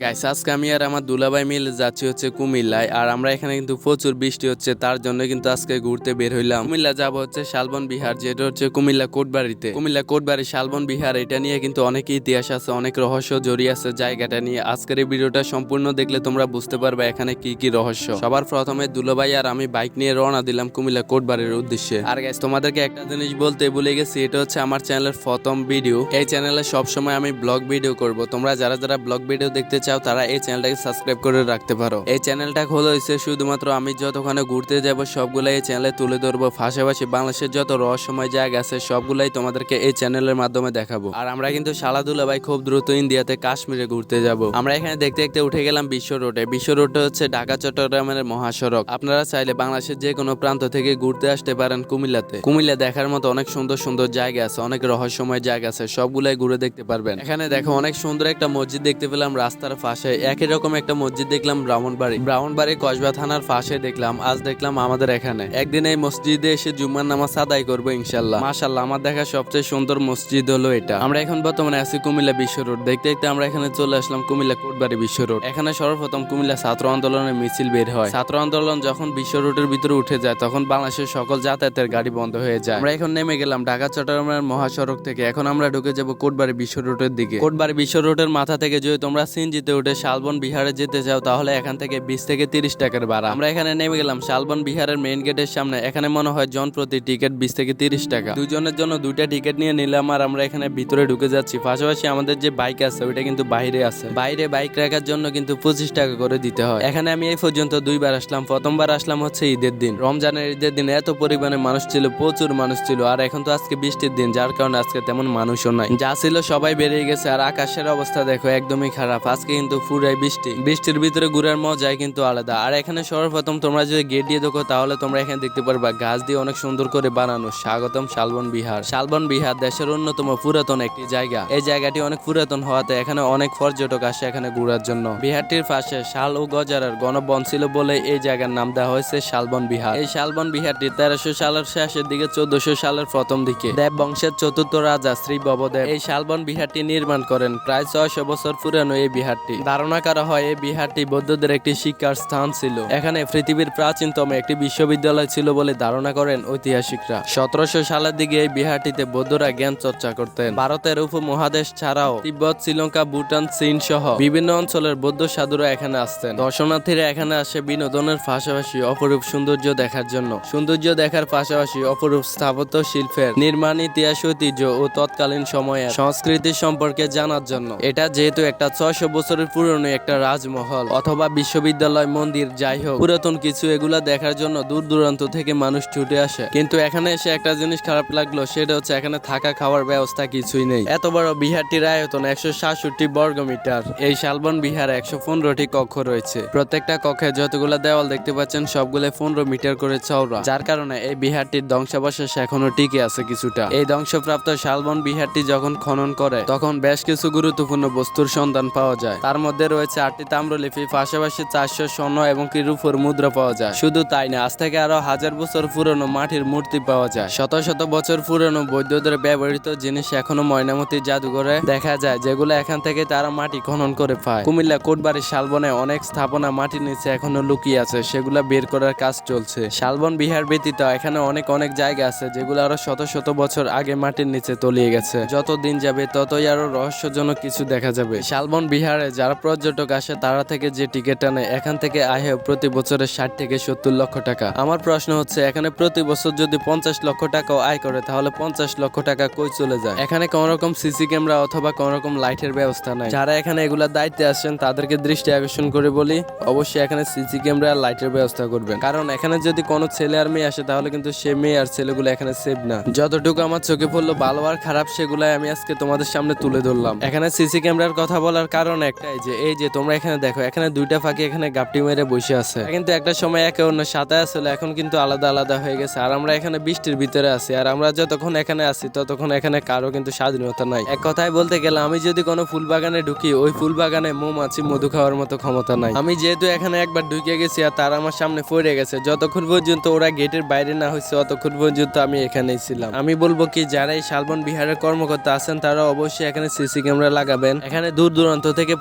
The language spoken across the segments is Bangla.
গাইস আজকে আমি আর আমার দুলাভাই মিলে যাচ্ছি হচ্ছে কুমিল্লায়। আর আমরা এখানে কিন্তু প্রচুর বৃষ্টি হচ্ছে, তার জন্য কিন্তু আজকে ঘুরতে বের হইলাম। কুমিল্লা যাবো হচ্ছে শালবন বিহার, যেটা হচ্ছে কুমিল্লা কোটবাড়িতে। কুমিল্লা কোটবাড়ি শালবন বিহার, এটা নিয়ে কিন্তু অনেক ইতিহাস আছে, অনেক রহস্য জড়িয়ে আছে জায়গাটা নিয়ে। আজকের এই ভিডিওটা সম্পূর্ণ দেখলে তোমরা বুঝতে পারবে এখানে কি কি রহস্য। সবার প্রথমে দুলাভাই আর আমি বাইক নিয়ে রওনা দিলাম কুমিল্লা কোটবাড়ির উদ্দেশ্যে। আর গাইস তোমাদেরকে একটা জিনিস বলতে ভুলে গেছি, এটা হচ্ছে আমার চ্যানেলের প্রথম ভিডিও। এই চ্যানেলে সবসময় আমি ব্লগ ভিডিও করব। তোমরা যারা যারা ব্লগ ভিডিও দেখতে চাও তারা এই চ্যানেলটাকে সাবস্ক্রাইব করে রাখতে পারো। এই চ্যানেলটা খোলা হয়েছে শুধুমাত্র আমি যতক্ষণে ঘুরতে যাব সবগুলাই এই চ্যানেলে তুলে ধরবো। পাশাপাশি বাংলাদেশের যত রহস্যময় জায়গা আছে সবগুলাই তোমাদেরকে এই চ্যানেলের মাধ্যমে দেখাবো। আর আমরা কিন্তু শালাদুলা ভাই খুব দ্রুত ইন্ডিয়াতে কাশ্মীরে ঘুরতে যাব। আমরা এখানে দেখতে দেখতে উঠে গেলাম বিশ্ব রোডে। বিশ্ব রোডটা হচ্ছে ঢাকা চট্টগ্রামের মহাসড়ক। আপনারা চাইলে বাংলাদেশের যে কোনো প্রান্ত থেকে ঘুরতে আসতে পারেন কুমিল্লাতে। কুমিল্লা দেখার মতো অনেক সুন্দর সুন্দর জায়গা আছে, অনেক রহস্যময় জায়গা আছে, সবগুলাই ঘুরে দেখতে পারবেন। এখানে দেখো অনেক সুন্দর একটা মসজিদ দেখতে পেলাম রাস্তার পাশে। একই রকম একটা মসজিদ দেখলাম ব্রাহ্মণবাড়ি কসবা থানার পাশে দেখলাম। আজ দেখলাম আমাদের এখানে। একদিন এই মসজিদে এসে জুম্মার নামাজ আদায় করবো ইনশাল্লাহ। মাশাল্লাহ, আমার দেখা সবচেয়ে সুন্দর মসজিদ হলো এটা। আমরা এখন বর্তমানে আছি কুমিল্লা বিশ্ব রোড। দেখতে দেখতে আমরা এখানে চলে আসলাম কুমিল্লা কোটবাড়ি বিশ্ব রোড। এখানে সর্বপ্রথম কুমিল্লা ছাত্র আন্দোলনের মিছিল বের হয়। ছাত্র আন্দোলন যখন বিশ্ব রোডের ভিতরে উঠে যায় তখন বাংলাদেশের সকল যাতায়াতের গাড়ি বন্ধ হয়ে যায়। আমরা এখন নেমে গেলাম ঢাকা চট্টগ্রামের মহাসড়ক থেকে। এখন আমরা ঢুকে যাব কোটবাড়ি বিশ্ব রোডের দিকে। কোটবাড়ি বিশ্ব রোডের মাথা থেকে যদি তোমরা সিএনজিতে উঠে শালবন বিহারে যেতে চাও তাহলে এখান থেকে 20 থেকে 30 টাকার ভাড়া। আমরা এখানে নেমে গেলাম শালবন বিহারের মেইন গেটের সামনে। এখানে মনে হয় জন প্রতি টিকিট 20 থেকে 30 টাকা। দুজনের জন্য দুইটা টিকিট নিয়ে নিলাম আর আমরা এখানে ভিতরে ঢুকে যাচ্ছি। পাশাপাশি আমাদের যে বাইক আছে ওইটা কিন্তু বাইরে আছে। বাইরে বাইক রাখার জন্য কিন্তু 25 টাকা করে দিতে হয়। এখানে আমি এই পর্যন্ত দুইবার আসলাম। প্রথমবার আসলাম হচ্ছে ঈদের দিন, রমজানের ঈদের দিন। এত পরিমাণে মানুষ ছিল, প্রচুর মানুষ ছিল। আর এখন তো আজকে বৃষ্টির দিন, যার কারণে আজকে তেমন মানুষও নাই। যা ছিল সবাই বেরিয়ে গেছে। আর আকাশের অবস্থা দেখো একদমই খারাপ। আজকে কিন্তু পুরাই বৃষ্টি। বৃষ্টির ভিতরে ঘুরার মজাই কিন্তু আলাদা। আর এখানে সর্বপ্রথম তোমরা যদি গেট দিয়ে দেখো তাহলে তোমরা এখানে দেখতে পারবা গাছ দিয়ে অনেক সুন্দর করে বানানো স্বাগতম শালবন বিহার। শালবন বিহার দেশের অন্যতম পুরাতন একটি জায়গা। এই জায়গাটি অনেক পুরাতন হওয়াতে এখানে অনেক পর্যটক আসে এখানে ঘোরার জন্য। বিহারটির পাশে শাল ও গজারের গণবন ছিল বলে এই জায়গার নাম দেওয়া হয়েছে শালবন বিহার। এই শালবন বিহারটি 1300 সালের শেষের দিকে 1400 সালের প্রথম দিকে দেব বংশের চতুর্থ রাজা শ্রী ভবদেব এই শালবন বিহারটি নির্মাণ করেন। প্রায় 600 বছর পুরানো এই বিহারটি। ধারণা করা হয় এই বিহারটি বৌদ্ধদের একটি শিক্ষার স্থান ছিল। এখানে পৃথিবীর প্রাচীনতম একটি বিশ্ববিদ্যালয় ছিল বলে ধারণা করেন ঐতিহাসিকরা। 1700 সালের দিকে এই বিহারটিতে বৌদ্ধরা জ্ঞান চর্চা করতেন। ভারতের উপমহাদেশ ছাড়াও তিব্বত, শ্রীলঙ্কা, ভুটান, চীন সহ বিভিন্ন অঞ্চলের বৌদ্ধ সাধুরা এখানে আসতেন। দর্শনার্থীরা এখানে আসে বিনোদনের পাশাপাশি অপরূপ সৌন্দর্য দেখার জন্য। সৌন্দর্য দেখার পাশাপাশি অপরূপ স্থাপত্য শিল্পের নির্মাণ, ইতিহাস, ঐতিহ্য ও তৎকালীন সময়ের সংস্কৃতি সম্পর্কে জানার জন্য। এটা যেহেতু একটা 600 বছরের পুরনো একটা রাজমহল অথবা বিশ্ববিদ্যালয়, মন্দির, যাই হোক পুরাতন কিছু, এগুলা দেখার জন্য দূর দূরান্ত থেকে মানুষ ছুটে আসে। কিন্তু এখানে এসে একটা জিনিস খারাপ লাগলো, সেটা হচ্ছে এখানে থাকা খাওয়ার ব্যবস্থা কিছুই নেই। এত বড় বিহারটির আয়তন 167 বর্গমিটার। এই শালবন বিহারে 115টি কক্ষ রয়েছে। প্রত্যেকটা কক্ষে যতগুলা দেওয়াল দেখতে পাচ্ছেন সবগুলো 15 মিটার করে চওড়া, যার কারণে এই বিহারটির ধ্বংসাবশেষ এখনো টিকে আছে কিছুটা। এই ধ্বংসপ্রাপ্ত শালবন বিহারটি যখন খনন করে তখন বেশ কিছু গুরুত্বপূর্ণ বস্তুর সন্ধান পাওয়া যায়। তার মধ্যে রয়েছে 8টি তাম্রলিপি, পাশাপাশি 400 স্বর্ণ এবং কি রূপোর মুদ্রা পাওয়া যায়। শুধু তাই না, আজ থেকে আরো 1000 বছর পুরনো মাটির মূর্তি পাওয়া যায়। শত শত বছর পুরনো বৌদ্ধদের ব্যবহৃত জিনিস এখনো ময়নামতি জাদুঘরে দেখা যায়, যেগুলো এখান থেকে তারা মাটি খনন করে পায়। কুমিল্লা কোটবাড়ি শালবনে অনেক স্থাপনা মাটির নিচে এখনো লুকিয়ে আছে, সেগুলা বের করার কাজ চলছে। শালবন বিহার ব্যতীত এখানে অনেক জায়গা আছে যেগুলো আরো শত শত বছর আগে মাটির নিচে তলিয়ে গেছে। যত দিন যাবে ততই আরো রহস্যজনক কিছু দেখা যাবে। শালবন বিহারে যারা পর্যটক আসে তারা থেকে যে টিকিট আনে, এখান থেকে আয় হয় প্রতি বছরে 60 থেকে 70 লক্ষ টাকা। আমার প্রশ্ন হচ্ছে, এখানে প্রতি বছর যদি 50 লক্ষ টাকাও আয় করে তাহলে 50 লক্ষ টাকা কই চলে যায়? এখানে কোন রকম সিসি ক্যামেরা অথবা কোন রকম লাইটের ব্যবস্থা নাই। যারা এখানে এগুলা দায়িত্বে আসেন তাদেরকে দৃষ্টি আকর্ষণ করে বলি, অবশ্যই এখানে সিসি ক্যামেরা আর লাইটের ব্যবস্থা করবেন। কারণ এখানে যদি কোনো ছেলে আর মেয়ে আসে তাহলে কিন্তু সে মেয়ে আর ছেলেগুলো এখানে সেভ না। যতটুকু আমার চোখে পড়লো ভালো আর খারাপ সেগুলাই আমি আজকে তোমাদের সামনে তুলে ধরলাম। এখানে সিসি ক্যামেরার কথা বলার কারণ একটাই যে এই যে তোমরা এখানে দেখো, এখানে দুইটা ফাঁকি এখানে গাপটি মেরে বসে আছে। কিন্তু একটা সময় একে অন্য সাথে আসলে, এখন কিন্তু আলাদা আলাদা হয়ে গেছে। আর আমরা এখানে বৃষ্টির ভিতরে আছি। আর আমরা যতক্ষণ এখানে আছি ততক্ষণ এখানে কারো কিন্তু স্বাধীনতা নাই। এক কথায় বলতে গেলে আমি যদি কোনো ফুল বাগানে ঢুকি, ওই ফুল বাগানে মৌমাছি মধু খাওয়ার মতো ক্ষমতা নাই। আমি যেহেতু এখানে একবার ঢুকে গেছি আর তারা আমার সামনে পড়ে গেছে, যতক্ষণ পর্যন্ত ওরা গেটের বাইরে না হয়েছে ততক্ষণ পর্যন্ত আমি এখানেই ছিলাম। আমি বলবো কি, যারা এই শালবন বিহারের কর্মকর্তা আছেন তারা অবশ্যই এখানে সিসি ক্যামেরা লাগাবেন। এখানে দূর দূরান্ত থেকে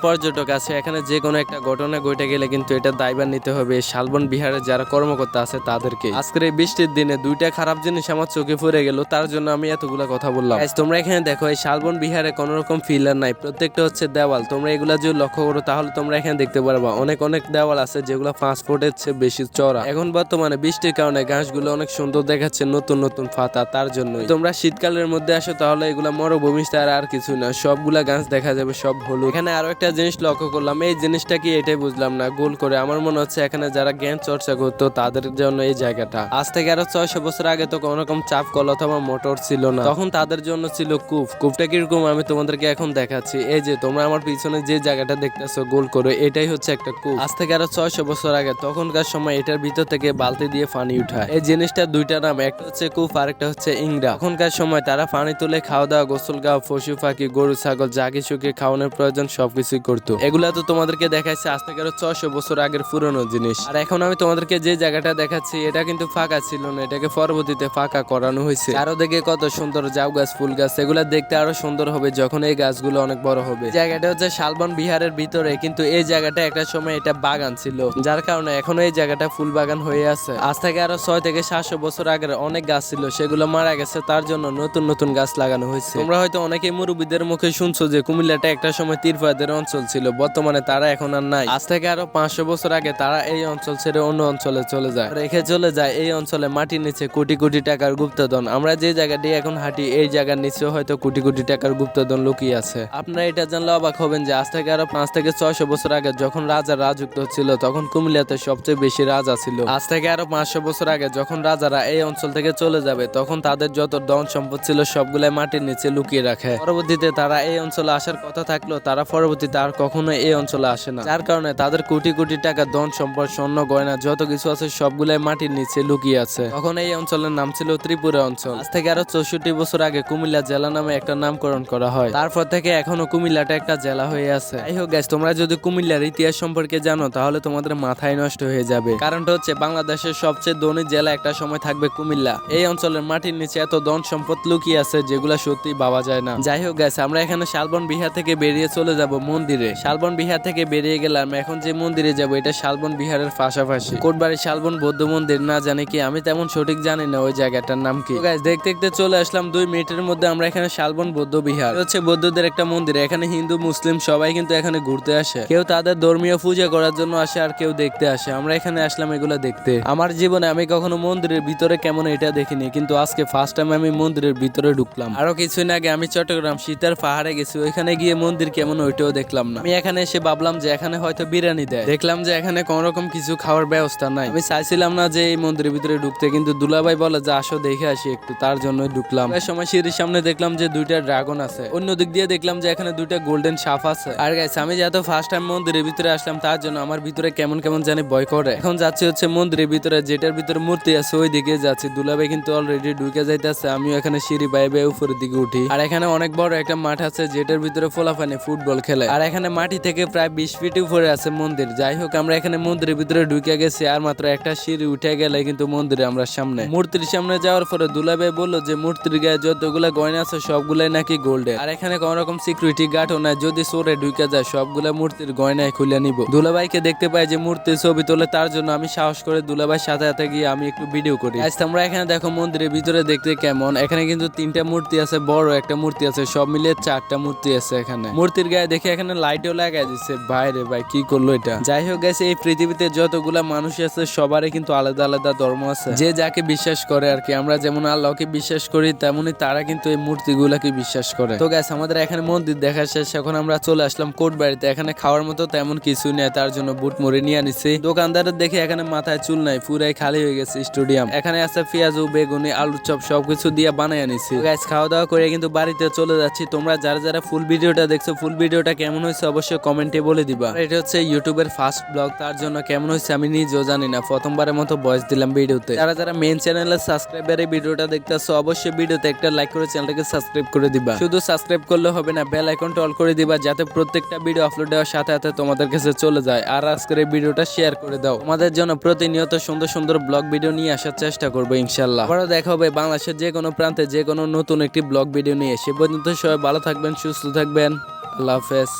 পর্যটক আছে এখানে যে কোনো একটা ঘটনা ঘটে গেলে কিন্তু এটা দায়ভার নিতে হবে শালবন বিহারে যারা কর্মকর্তা আছে তাদেরকে। আজকের এই বৃষ্টির দিনে দুইটা খারাপ জিনিস আমার চোখে পড়ে গেল, তার জন্য আমি এতগুলা কথা বললাম। তোমরা এখানে দেখো এই শালবন বিহারে কোনো রকম ফিলার নাই, প্রত্যেকটা হচ্ছে দেওয়াল। তোমরা এগুলা যদি লক্ষ্য করো তাহলে তোমরা এখানে দেখতে পারবা অনেক অনেক দেওয়াল আছে যেগুলো 5 ফুটের চেয়ে বেশি চওড়া। এখন বর্তমানে বৃষ্টির কারণে ঘাসগুলো অনেক সুন্দর দেখাচ্ছে, নতুন নতুন পাতা, তার জন্য তোমরা শীতকালের মধ্যে আসো তাহলে এগুলা মরুভূমি ছাড়া আর কিছু না, সবগুলা গাছ দেখা যাবে সব হলুদ। এখানে আরো একটা জিনিস লক্ষ্য করলাম, এই জিনিসটা কি এটাই বুঝলাম না, গোল করে। আমার মনে হচ্ছে এখানে যারা জ্ঞান চর্চা করতো তাদের জন্য এই জায়গাটা। আজ থেকে আরো 600 বছর আগে তো কোনো রকম চাপ কল অথবা মোটর ছিল না, তখন তাদের জন্য ছিল কূপ। কূপটা কিরকম আমি তোমাদেরকে এখন দেখাচ্ছি। এই যে তোমরা আমার পিছনে যে জায়গাটা দেখতেছো গোল করে, এটাই হচ্ছে একটা কূপ। আজ থেকে আরো 600 বছর আগে তখনকার সময় এটার ভিতর থেকে বালতি দিয়ে পানি উঠায়। এই জিনিসটা দুইটা নাম, একটা হচ্ছে কূপ আর একটা হচ্ছে ইংরা। তখনকার সময় তারা পানি তুলে খাওয়া দাওয়া, গোসল গাওয়া, পশু পাখি, গরু ছাগল যা কিছুকে খাওয়ানোর প্রয়োজন সবকিছুই করতো। এগুলা তো তোমাদেরকে দেখাইছে আজ থেকে আরো 600 বছর আগের পুরনো জিনিস। আর এখন আমি তোমাদেরকে যে জায়গাটা দেখাচ্ছি এটা কিন্তু ফাঁকা ছিল না, এটাকে পরবর্তীতে ফাঁকা করানো হয়েছে। আরো দেখে কত সুন্দর জাউ গাছ, ফুল গাছ, এগুলা দেখতে আরো সুন্দর হবে যখন এই গাছগুলো অনেক বড় হবে। জায়গাটা হচ্ছে শালবন বিহারের ভিতরে, কিন্তু এই জায়গাটা একটা সময় এটা বাগান ছিল, যার কারণে এখনো এই জায়গাটা ফুল বাগান হয়ে আছে। আজ থেকে আরো 6 থেকে 700 বছর আগের অনেক গাছ ছিল, সেগুলো মারা গেছে, তার জন্য নতুন নতুন গাছ লাগানো হয়েছে। তোমরা হয়তো অনেকে মুরব্বীদের মুখে শুনছো যে কুমিল্লাটা একটা সময় তীরফাদের অঞ্চল ছিল, বর্তমানে তারা এখন আর নাই। আজ থেকে আরো 500 বছর আগে তারা এই অঞ্চল ছেড়ে অন্য অঞ্চলে চলে যায়, রেখে চলে যায় এই অঞ্চলে মাটির নিচে কোটি কোটি টাকার গুপ্তধন। আমরা যে জায়গা দিয়ে এখন হাঁটি এই জায়গার নিচে হয়তো কোটি কোটি টাকার গুপ্তধন লুকিয়ে আছে। আপনারা এটা জানলে অবাক হবেন যে আজ থেকে আরো 5 থেকে 600 বছর আগে যখন রাজা রাজত্ব ছিল তখন কুমিল্লাতে সবচেয়ে বেশি রাজা ছিল। আজ থেকে আরো 500 বছর আগে যখন রাজারা এই অঞ্চল থেকে চলে যাবে তখন তাদের যত ধন সম্পদ ছিল সবগুলাই মাটির নিচে লুকিয়ে রাখে। পরবর্তীতে তারা এই অঞ্চলে আসার কথা থাকলেও তারা পরবর্তীতে আর কখনো এই অঞ্চলে আসে না, যার কারণে তাদের কোটি কোটি টাকা ধন সম্পদ, স্বর্ণ গয়না যত কিছু আছে সবগুলাই মাটির নিচে লুকিয়ে আছে। তখন এই অঞ্চলের নাম ছিল ত্রিপুরা অঞ্চল। আজ থেকে আরো 64 বছর আগে কুমিল্লা জেলা নামে একটা নামকরণ করা হয়, তারপর থেকে এখনো কুমিল্লাটা একটা জেলা হয়ে আছে। যাই হোক গাইস, তোমরা যদি কুমিল্লার ইতিহাস সম্পর্কে জানো তাহলে তোমাদের মাথায় নষ্ট হয়ে যাবে। কারণটা হচ্ছে বাংলাদেশের সবচেয়ে ধনী জেলা একটা সময় থাকবে কুমিল্লা। এই অঞ্চলের মাটির নিচে এত ধন সম্পদ লুকিয়ে আছে যেগুলা সত্যি ভাবা যায় না। যাই হোক গাইস, আমরা এখানে শালবন বিহার থেকে বেরিয়ে চলে যাব মন্দিরে। শালবন বিহার থেকে বেরিয়ে গেলাম, এখন যে মন্দিরে যাব এটা শালবন বিহারের পাশাপাশি কোটবাড়ি শালবন বৌদ্ধ মন্দির। না জানি কি, আমি তেমন সঠিক জানি না ওই জায়গাটার নাম কি। গাইস দেখতে দেখতে চলে আসলাম 2 মিনিটের মধ্যে আমরা এখানে শালবন বৌদ্ধ বিহার। হচ্ছে বৌদ্ধদের একটা মন্দির, এখানে হিন্দু মুসলিম সবাই কিন্তু এখানে ঘুরতে আসে, কেউ তাদের ধর্মীয় পূজা করার জন্য আসে আর কেউ দেখতে আসে। আমরা এখানে আসলাম এগুলা দেখতে। আমার জীবনে আমি কখনো মন্দিরের ভিতরে কেমন এটা দেখিনি, কিন্তু আজকে ফার্স্ট টাইম আমি মন্দিরের ভিতরে ঢুকলাম। আরো কিছুদিন আগে আমি চট্টগ্রাম সীতার পাহাড়ে গেছি, ওইখানে গিয়ে মন্দির কেমন ওইটাও দেখলাম না। আমি এখানে এসে ভাবলাম যে এখানে হয়তো বিরিয়ানি দেয়, দেখলাম যে এখানে কোন রকম কিছু খাওয়ার ব্যবস্থা নাই। আমি চাইছিলাম না যে এই মন্দিরের ভিতরে ঢুকতে, কিন্তু দুলাভাই বলে যে আসো দেখে আসি একটু, তার জন্য ঢুকলাম। এই সময় সিঁড়ির সামনে দেখলাম যে 2টা ড্রাগন আছে, অন্য দিক দিয়ে দেখলাম যে এখানে 2টা গোল্ডেন সাপ আছে। আর গাইস, আমি যেহেতু ফার্স্ট টাইম মন্দিরের ভিতরে আসলাম তার জন্য আমার ভিতরে কেমন কেমন জানি ভয় করে। এখন যাচ্ছি হচ্ছে মন্দিরের ভিতরে, যেটার ভিতরে মূর্তি আছে ওই দিকে যাচ্ছি। দুলাভাই কিন্তু অলরেডি ঢুকে যাইতেছে, আমিও এখানে সিঁড়ি বাইবে উপরের দিকে উঠি। আর এখানে অনেক বড় একটা মাঠ আছে যেটার ভিতরে ফোলাফানি ফুটবল খেলে, আর এখানে মাটি থেকে প্রায় 20 ফিট উপরে আছে মন্দির। যাই হোক, আমরা এখানে মন্দিরের ভিতরে ঢুকে গেছি, আর মাত্র একটা সিঁড়ি উঠে গেলে কিন্তু মন্দিরে আমরা সামনে। মূর্তির সামনে যাওয়ার পরে দুলাভাই বললো যে মূর্তির গায়ে যতগুলা গয়না আছে সবগুলাই নাকি গোল্ডের, আর এখানে কোন রকম সিকিউরিটি গার্ডও নাই, যদি চোরে ঢুকে যায় সবগুলা মূর্তির গয়নায় খুলে নিব। দুলাভাইকে দেখতে পাই যে মূর্তির ছবি তোলে, তার জন্য আমি সাহস করে দুলাভাইয়ের সাথে সাথে গিয়ে আমি একটু ভিডিও করি। আজ তোমরা এখানে দেখো মন্দিরের ভিতরে দেখতে কেমন। এখানে কিন্তু 3টা মূর্তি আছে, বড় একটা মূর্তি আছে, সব মিলে 4টা মূর্তি আছে। এখানে মূর্তির গায়ে দেখে এখানে লাইটও লাগাই দিচ্ছে। ভাইরে ভাই, কি করলো এটা। যাই হোক গেছে, এই পৃথিবীতে যতগুলা মানুষ আছে সবারই কিন্তু আলাদা আলাদা ধর্ম আছে, যে যাকে বিশ্বাস করে আর কি। আমরা যেমন আল্লাহকে বিশ্বাস করি তেমনি তারা কিন্তু এই মূর্তিগুলাকে বিশ্বাস করে। তো গাইস, আমাদের এখানে মন্দির দেখা শেষ, এখন আমরা চলে আসলাম কোটবাড়িতে। এখানে খাওয়ার মতো তেমন কিছু নেই, তার জন্য বুট মুড়ি নিয়ে আনিছি। দোকানদারের দেখে এখানে মাথায় চুল নাই, পুরাই খালি হয়ে গেছে স্টেডিয়াম। এখানে আছে পেঁয়াজু, বেগুনি, আলুর চপ সবকিছু দিয়ে বানাই আনিছি। গাইস, খাওয়া দাওয়া করে কিন্তু বাড়িতে চলে যাচ্ছি। তোমরা যারা যারা ফুল ভিডিওটা দেখছো, ফুল ভিডিওটা কেমন হয়েছে অবশ্যই কমেন্টে বলে দিবা। এটা হচ্ছে ইউটিউবের ফার্স্ট ব্লগ, তার জন্য কেমন হয়েছে আমি নিজেও জানি না, প্রথমবারের মতো ভয়েস দিলাম ভিডিওতে। যারা যারা মেইন চ্যানেলের সাবস্ক্রাইবার এই ভিডিওটা দেখতেছো অবশ্যই ভিডিওতে একটা লাইক করে চ্যানেলটাকে সাবস্ক্রাইব করে দিবা। শুধু সাবস্ক্রাইব করলে হবে না, বেল আইকনটা অল করে দিবা যাতে প্রত্যেকটা ভিডিও আপলোড দেওয়ার সাথে সাথে তোমাদের কাছে চলে যায়। আর আজকের এই ভিডিওটা শেয়ার করে দাও। তোমাদের জন্য প্রতিনিয়ত সুন্দর সুন্দর ব্লগ ভিডিও নিয়ে আসার চেষ্টা করবো ইনশাআল্লাহ। আবারও দেখা হবে বাংলাদেশের যে কোনো প্রান্তে যে কোনো নতুন একটি ব্লগ ভিডিও নিয়ে। সে পর্যন্ত সবাই ভালো থাকবেন, সুস্থ থাকবেন। আল্লাহ হাফেজ।